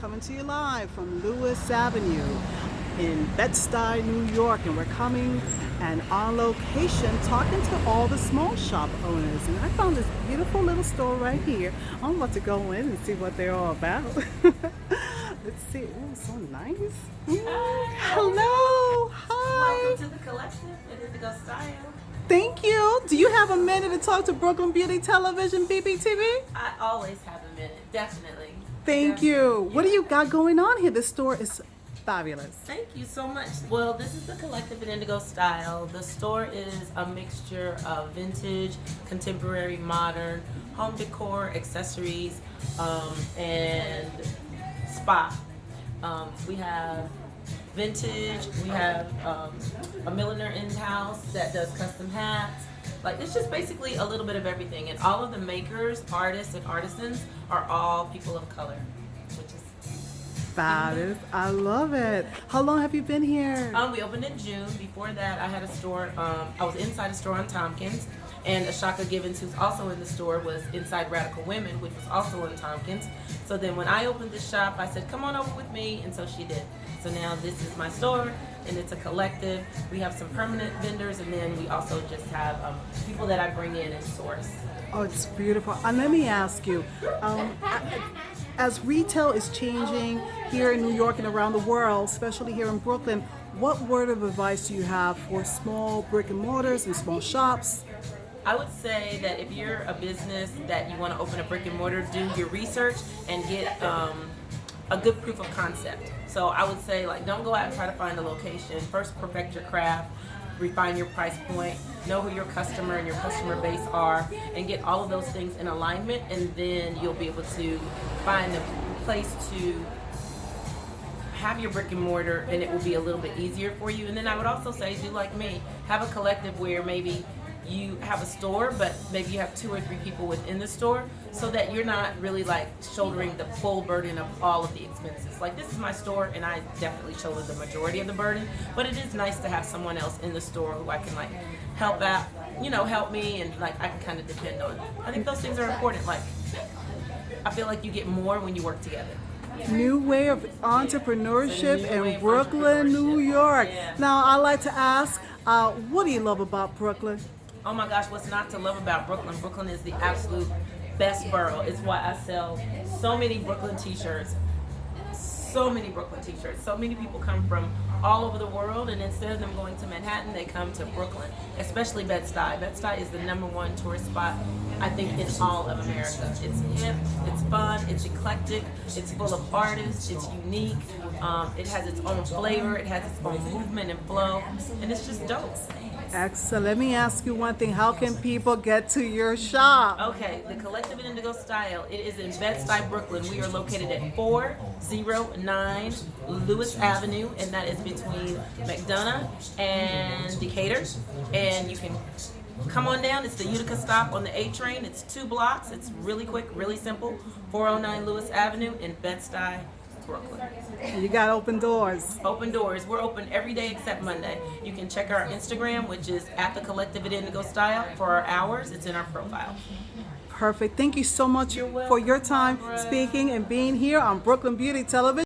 coming to you live from Lewis Avenue in Bedstuy, New York, and we're coming and on location talking to all the small shop owners. And I found this beautiful little store right here. I'm about to go in and see what they're all about. Let's see. Oh, so nice. Hello. Hi. Welcome to the collective. It is the Go Style. Thank you. Do you have a minute to talk to Brooklyn Beauty Television BBTV? I always have a minute, definitely. Thank you. What do you got going on here? This store is fabulous. Thank you so much. Well, this is the collective at Indigo Style. The store is a mixture of vintage, contemporary, modern, home decor, accessories, and spa. We have vintage, we have a milliner in-house that does custom hats. Like, it's just basically a little bit of everything. And all of the makers, artists, and artisans are all people of color, which is Fabulous. I love it. How long have you been here? we opened in June. Before that, I had a store. I was inside a store on Tompkins, and Ashaka Givens, who's also in the store, was inside Radical Women, which was also in Tompkins. So then when I opened the shop, I said, come on over with me, and so she did. So now this is my store, and it's a collective. We have some permanent vendors, and then we also just have people that I bring in and source. Oh, it's beautiful. And let me ask you, as retail is changing here in New York and around the world, especially here in Brooklyn, what word of advice do you have for small brick and mortars and small shops? I would say that if you're a business that you want to open a brick and mortar, do your research and get a good proof of concept. So I would say, like, don't go out and try to find a location. First, perfect your craft, refine your price point, know who your customer and your customer base are, and get all of those things in alignment, and then you'll be able to find a place to have your brick and mortar, and it will be a little bit easier for you. And then I would also say, do like me, have a collective where maybe you have a store, but maybe you have 2 or 3 people within the store, so that you're not really like shouldering the full burden of all of the expenses. Like, this is my store, and I definitely shoulder the majority of the burden, but it is nice to have someone else in the store who I can like help out, help me, and like I can kind of depend on. I think those things are important. Like, I feel like you get more when you work together. New way of entrepreneurship Way in of Brooklyn, New entrepreneurship. York. Yeah. Now, I like to ask, what do you love about Brooklyn? Oh my gosh, what's not to love about Brooklyn? Brooklyn is the absolute best borough. It's why I sell so many Brooklyn t-shirts. So many Brooklyn t-shirts. So many people come from all over the world, and instead of them going to Manhattan, they come to Brooklyn, especially Bedstuy. Bedstuy is the #1 tourist spot, I think, in all of America. It's hip, it's fun, it's eclectic, it's full of artists, it's unique, it has its own flavor, it has its own movement and flow, and it's just dope. Excellent. Let me ask you one thing. How can people get to your shop? Okay, the Collective at Indigo Style. It is in Bedstuy, Brooklyn. We are located at 409 Lewis Avenue, and that is between McDonough and Decatur. And you can come on down. It's the Utica stop on the A train. It's 2 blocks. It's really quick, really simple. 409 Lewis Avenue in Bedstuy, Brooklyn. You got open doors. Open doors. We're open every day except Monday. You can check our Instagram, which is at the Collective at Indigo Style, for our hours. It's in our profile. Perfect. Thank you so much You're welcome, for your time Barbara. speaking and being here on Brooklyn Beauty Television.